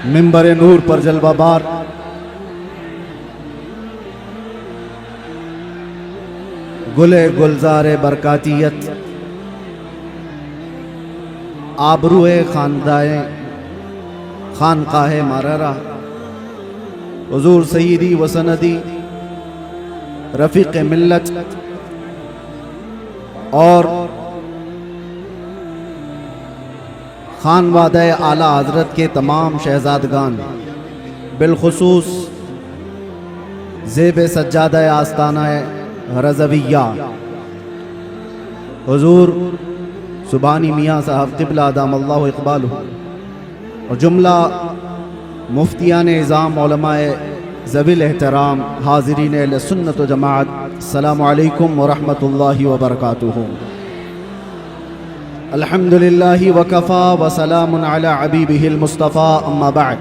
मिंबर नूर पर जलवाबार गुले गुलजारे बरकातियत आबरूए खानदाए खानकाहे माररा हुजूर सईदी वसनदी रफ़ीक़ मिल्लत और खानवादे आला हज़रत के तमाम शहजादगान बिलखुसूस ज़ेब सज्जादा आस्ताना रज़विया हुजूर सुबानी मियाँ साहब क़िबला अदामल्लाहु इक़बालहु और जुमला मुफ्तियान निज़ाम उलमाए ज़विल एहतराम हाज़रीन अहले सुन्नत व जमाअत, अस्सलामु अलैकुम व रहमतुल्लाहि व बरकातुहू। अल्हम्दुलिल्लाहि व कफ़ा व सलामुन अला हबीबिहिल मुस्तफ़ा, अम्मा बअद,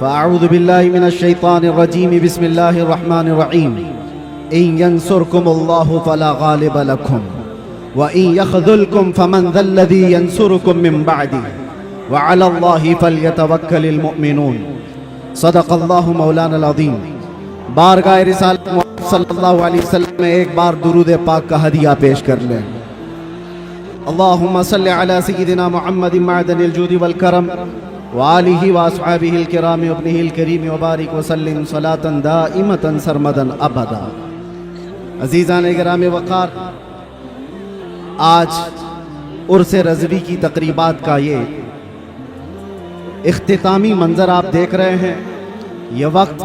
फ़अऊज़ु बिल्लाहि मिनश शैतानिर रजीम, बिस्मिल्लाहिर रहमानिर रहीम। इन यंसुरकुमुल्लाहु फला गालिब लकुम व इन यख़ज़ुलकुम फमन ज़ल्लज़ी यंसुरुकुम मिन बअदी व अलल्लाहि फल्यतवक्कलिल मुमिनून। सदक़ल्लाहु मौलाना अज़ीम। बारगाह रिसालत मुहम्मद सल्लल्लाहु अलैहि वसल्लम में एक बार दुरूद पाक का हदिया पेश कर लें। अल्लाहुम्मा सल्लि अला सय्यिदिना मुहम्मदिन मअदनिल जूदि वल करम व आलिहि व अस्हाबिहिल किराम व इब्निहिल करीम व बारिक व सल्लिम सलातन दाइमतन सरमदन अबदा। अज़ीज़ान गिराम वक़ार, आज उर्स रज़वी की तक़रीबात का ये इख्तितामी मंज़र आप देख रहे हैं। ये वक्त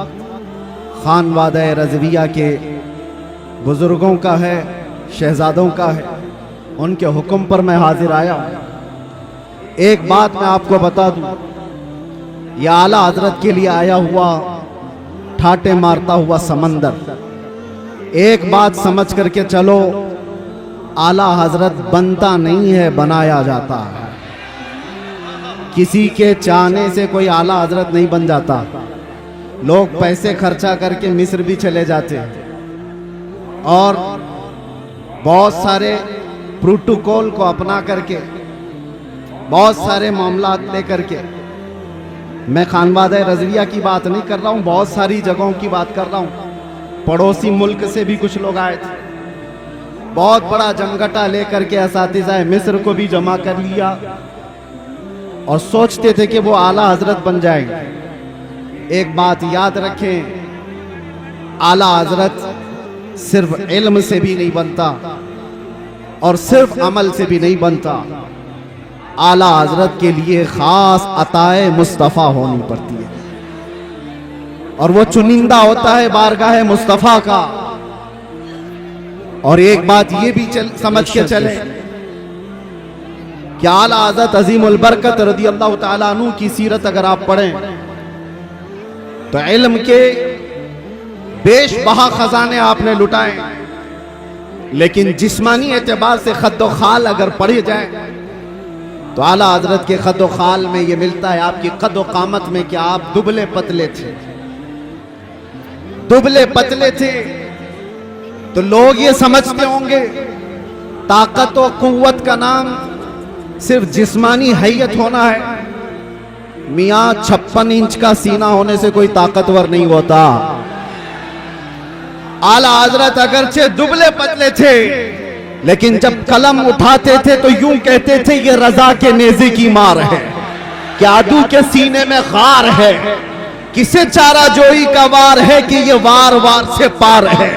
खानवादा रज़विया के बुज़ुर्गों का है, शहज़ादों का है। उनके हुक्म पर मैं हाजिर आया। एक बात मैं आपको बता दूं, यह आला हज़रत के लिए आया हुआ ठाटे मारता हुआ समंदर। एक बात समझ करके चलो, आला हज़रत बनता नहीं है, बनाया जाता है। किसी के चाहने से कोई आला हज़रत नहीं बन जाता। लोग पैसे खर्चा करके मिस्र भी चले जाते हैं और बहुत सारे प्रोटोकॉल को अपना करके, बहुत सारे मामला लेकर के, मैं खानवादा रज़विया की बात नहीं कर रहा हूँ, बहुत सारी जगहों की बात कर रहा हूँ। पड़ोसी मुल्क से भी कुछ लोग आए थे, बहुत बड़ा जमघटा लेकर के असातिज़ा मिस्र को भी जमा कर लिया और सोचते थे कि वो आला हज़रत बन जाएंगे। एक बात याद रखें, आला हज़रत सिर्फ इल्म से भी नहीं बनता और सिर्फ अमल से भी नहीं बनता। आला हज़रत के लिए ख़ास अताए मुस्तफ़ा होनी पड़ती है और वो चुनिंदा होता है बारगाह मुस्तफ़ा का। और एक बात ये भी समझ के चले कि आला हज़रत अज़ीमुल बरकत रज़ियल्लाहु ताला अन्हु की सीरत अगर आप पढ़ें तो इल्म के बेशबहा खजाने आपने लुटाए, लेकिन जिस्मानी एतबार से खद्दो खाल अगर पढ़े जाए तो आला हज़रत के खद्दो खाल में ये मिलता है आपकी कद्दो कामत में कि आप दुबले पतले थे। दुबले पतले थे तो लोग ये समझते होंगे ताकत और कुव्वत का नाम सिर्फ जिस्मानी हैयत होना है। मियाँ 56 इंच का सीना होने से कोई ताकतवर नहीं होता। आला हज़रत अगरचे दुबले पतले थे, लेकिन जब कलम उठाते थे तो यूं कहते थे ये रजा के नेज़े की मार है, क्या आदू के सीने में खार है, किसे चारा जोई का वार है कि ये वार वार से पार है।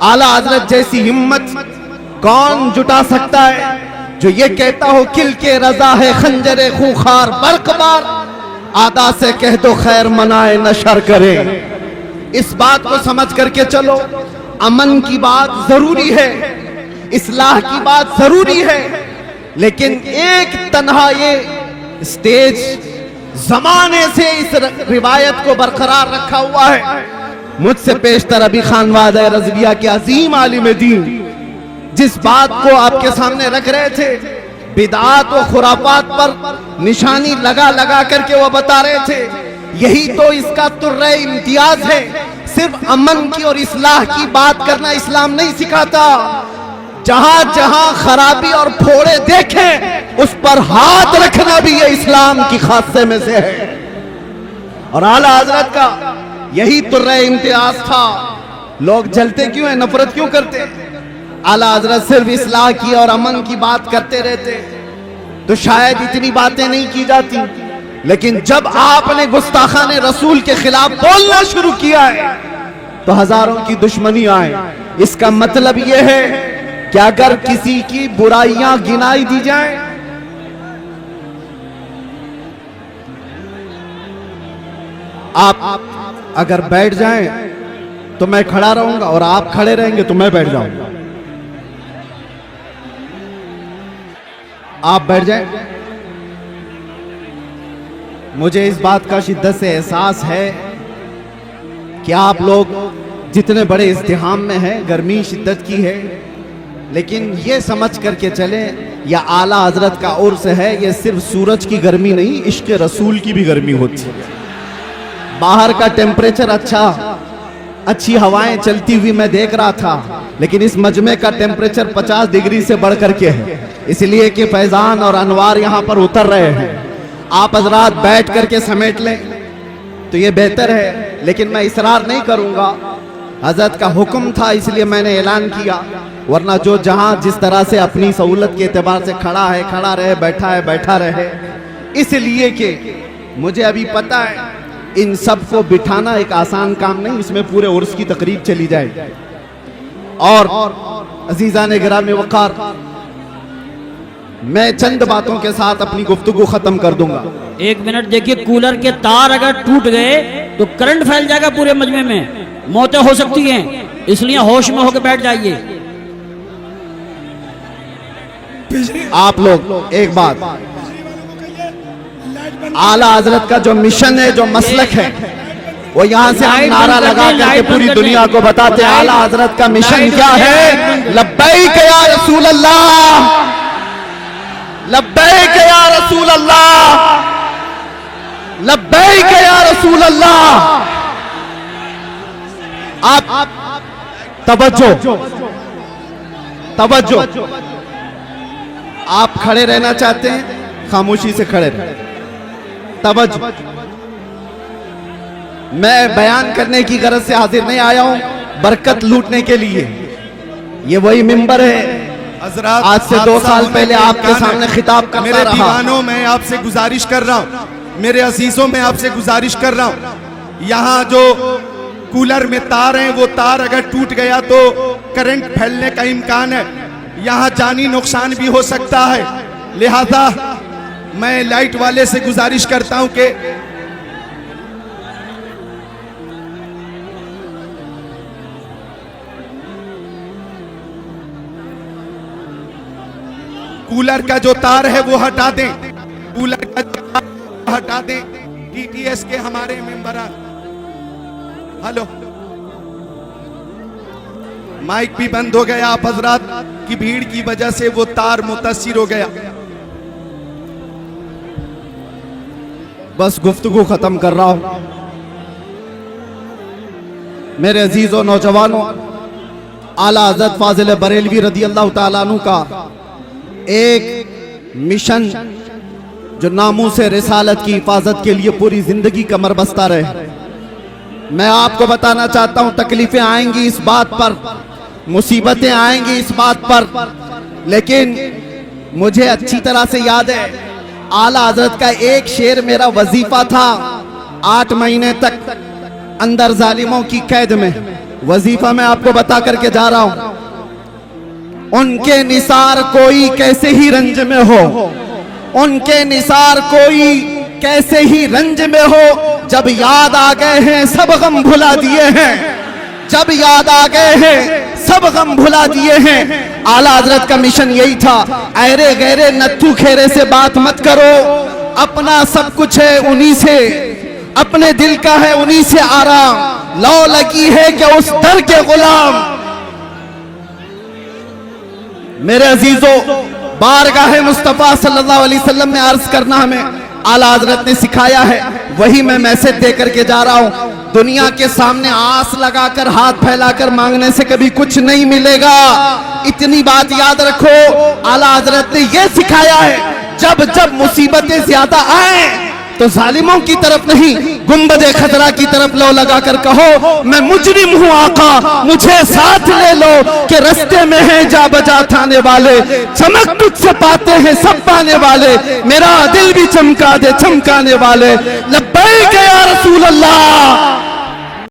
आला हज़रत जैसी हिम्मत कौन जुटा सकता है जो ये कहता हो किल के रजा है खंजरे खूंखार बरकबार, आदा से कह दो खैर मनाए न शर करे। इस बात को समझ करके चलो, अमन की बात जरूरी है, इस्लाह की बात जरूरी है, लेकिन एक तन्हा ये स्टेज जमाने से इस रिवायत को बरकरार रखा हुआ है। मुझसे पेशतर अभी खानवादा रज़विया के अजीम आलिम दीन जिस बात को आपके सामने रख रहे थे, बिदात व खुराफात पर निशानी लगा लगा करके वो बता रहे थे, यही तो इसका तुर्रे इम्तियाज है। सिर्फ अमन की और इस्लाह की बात करना इस्लाम नहीं सिखाता। जहां जहां खराबी और फोड़े देखें उस पर हाथ रखना भी ये इस्लाम की खासे में से है। और आला हजरत का यही तुर्रे इम्तियाज था। लोग जलते क्यों हैं, नफरत क्यों करते? आला हजरत सिर्फ इस्लाह की और अमन की बात करते रहते तो शायद इतनी बातें नहीं की जाती। लेकिन जब आपने गुस्ताखाने रसूल के खिलाफ बोलना शुरू किया है तो हजारों की दुश्मनी आए। इसका मतलब यह है कि अगर किसी की बुराइयां गिनाई दी जाए, आप अगर बैठ जाएं तो मैं खड़ा रहूंगा और आप खड़े रहेंगे तो मैं बैठ जाऊंगा। आप बैठ जाएं। मुझे इस बात का शिद्दत से एहसास है कि आप लोग जितने बड़े इज्तिहाम में हैं, गर्मी शिद्दत की है, लेकिन ये समझ करके चले या आला हजरत का उर्स है, ये सिर्फ सूरज की गर्मी नहीं, इश्क रसूल की भी गर्मी होती है। बाहर का टेम्परेचर अच्छी हवाएं चलती हुई मैं देख रहा था, लेकिन इस मजमे का टेम्परेचर 50 डिग्री से बढ़ करके है, इसलिए कि फैजान और अनवार यहां पर उतर रहे हैं। आप हजरात बैठ करके समेट लें तो ये बेहतर है, लेकिन मैं इसरार नहीं करूंगा। हजरत का हुक्म था इसलिए मैंने ऐलान किया, वरना जो जहां जिस तरह से अपनी सहूलत के एतबार से खड़ा है खड़ा रहे, बैठा है बैठा रहे। इसलिए कि मुझे अभी पता है इन सब को बिठाना एक आसान काम नहीं, इसमें पूरे उर्स की तकरीब चली जाएगी। और अजीज़ान गिरामी वक़ार, मैं चंद बातों के साथ अपनी गुफ्तगू खत्म कर दूंगा। 1 मिनट देखिए, कूलर के तार अगर टूट गए तो करंट फैल जाएगा पूरे मजमे में, मौतें हो सकती हैं, इसलिए होश में होकर बैठ जाइए। आप लोग एक बात, आला हजरत का जो मिशन है, जो मसलक है, वो यहाँ से हम नारा लगा करके पूरी दुनिया को बताते हैं आला हजरत का मिशन क्या है। लब्बैक या रसूल अल्लाह, लब्बैक या रसूल अल्लाह, लब्बैक या रसूल अल्लाह। आप तवज्जो तवज्जो, आप खड़े रहना चाहते हैं, खामोशी से खड़े रहें। तवज्जो, मैं बयान करने की गरज से हाजिर नहीं आया हूं, बरकत लूटने के लिए। ये वही मिंबर है आज से 2 साल पहले आपके सामने खिताब करता मेरे रहा। दीवानों में आपसे गुजारिश कर रहा हूँ, मेरे अजीजों में आपसे गुजारिश कर रहा हूँ, यहाँ जो कूलर में तार हैं वो तार अगर टूट गया तो करंट फैलने का इम्कान है, यहाँ जानी नुकसान भी हो सकता है। लिहाजा मैं लाइट वाले से गुजारिश करता हूँ कि कूलर का जो तार है वो हटा दें, कूलर का तार हटा दें। टीटीएस के हमारे मेंबरान, हेलो, माइक भी बंद हो गया, आप हजरात की भीड़ की वजह से वो तार मुतासिर हो गया। बस गुफ्तगू खत्म कर रहा हूं। मेरे अजीजों नौजवानों, आला हज़रत फाजिल बरेलवी रदी अल्लाह ताला अन्हु का एक मिशन जो नामूस रिसालत की हिफाजत के लिए पूरी जिंदगी कमर बस्ता रहे। मैं आपको बताना चाहता हूं, तकलीफें आएंगी इस बात पर, मुसीबतें आएंगी इस बात पर, लेकिन मुझे अच्छी तरह से याद है आला हजरत का एक शेर मेरा वजीफा था 8 महीने तक अंदर जालिमों की कैद में। वजीफा मैं आपको बता करके जा रहा हूं। उनके निसार कोई कैसे ही रंज में हो, उनके निसार कोई कैसे ही रंज में हो, जब याद आ गए हैं सब गम भुला दिए हैं, जब याद आ गए हैं सब गम भुला दिए हैं। आला हजरत का मिशन यही था, ऐरे गहरे नत्थू खेरे से बात मत करो, अपना सब कुछ है उन्हीं से, अपने दिल का है उन्हीं से आराम, लौ लगी है कि उस दर के गुलाम। मेरे अजीजों, बारगाह मुस्तफा सल्लल्लाहु अलैहि वसल्लम में अर्ज करना हमें आला हजरत ने सिखाया है, वही मैं मैसेज दे करके जा रहा हूं। दुनिया के सामने आस लगाकर हाथ फैलाकर मांगने से कभी कुछ नहीं मिलेगा, इतनी बात याद रखो। आला हजरत ने यह सिखाया है, जब जब मुसीबतें ज्यादा आए तो जालिमों की तरफ नहीं, गुंबदे खतरा की तरफ लो लगाकर कहो मैं मुजरिम हूं आका, मुझे साथ ले लो कि रस्ते में है जा बजा थाने वाले, चमक तुझसे पाते हैं सब पाने वाले, मेरा दिल भी चमका दे चमकाने वाले। लब्बैक या रसूल अल्लाह,